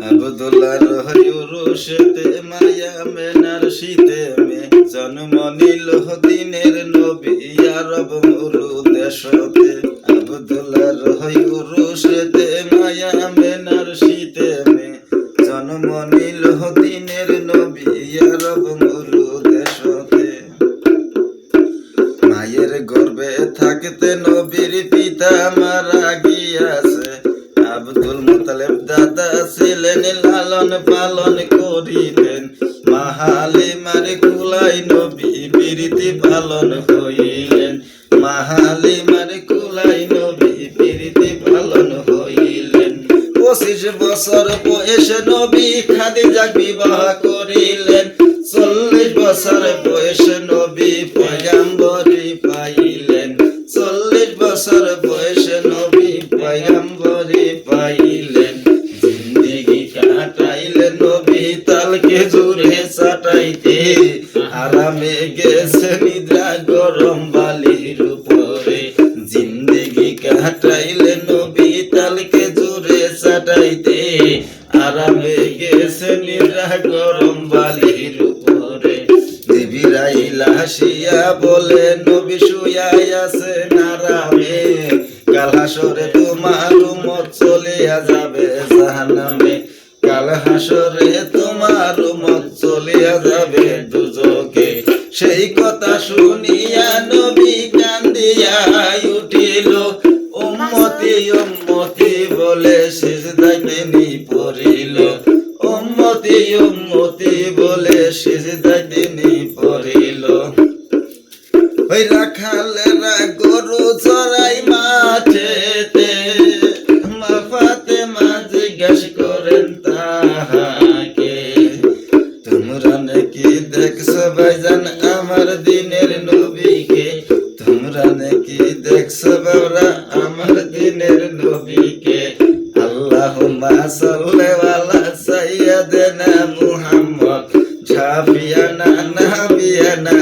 আব্দুল্লাহ রহয়ুরুশেতে মায়া মেনার শীতে মে জন্ম নিল দিনের নবী আরব মুরু দেশতে। আব্দুল্লাহ রহয়ুরুশেতে মায়া মেনার শীতে মে জন্ম নিল দিনের নবী আরব মুরু দেশতে। মায়ের গর্ভে থাকতে নবীর পিতা মারা গিয়াছে। আব্দুল মুতালিব দাদা ছিলেন, লালন পালন করিতেন। মা হালিমার কুলাই নবী প্রীতি পালন হইলেন। মা হালিমার কুলাই নবী প্রীতি পালন হইলেন। 25 বছর বয়সে নবী খাদিজা বিবাহ করিলেন। 40 বছর বয়সে নবী পয়গম্বরি পাইলেন। 40 বছর বয়সে নবী পয়গম্বরি পাইলেন। জিন্দেগি কাটাইলেন নবী তালকে জুড়ে চাটাইতে। আরামে গেছে নিদ্রা গরম বালির উপরে। জিন্দেগি কাটাইলেন নবী তালকে জুড়ে চাটাইতে। আরামে গেছে নিদ্রা গরম বালির উপরে। জিবরাইল আসিয়া বলে নবী শুয়াই আছে আরামে। কাল হাসরে তোমার উম্মত চলিয়া যাবে জাহান্নামে। কাল হাসরে তোমার উম্মত চলিয়া যাবে দুজকে। সেই কথা শুনিয়া নবী কান্দিয়া উঠিল। উম্মতি উম্মতি বলে সিজদাতে নি পড়িল। উম্মতি উম্মতি বলে সিজদাতে নি পড়িল। ওই রাখালেরা গরু চড়াই মাঠেতে। মা ফাতেমা জিজ্ঞেস করেন তাহাকে, তোমরা নাকি দেখছো ভাইজান আমার দিনের নবীকে? তোমরা নাকি দেখছো বাবা আমার দিনের নবীকে? আল্লাহুম্মা সাল্লি আলা সাইয়্যিদিনা মুহাম্মদ শাফিয়ানা নাবিয়ানা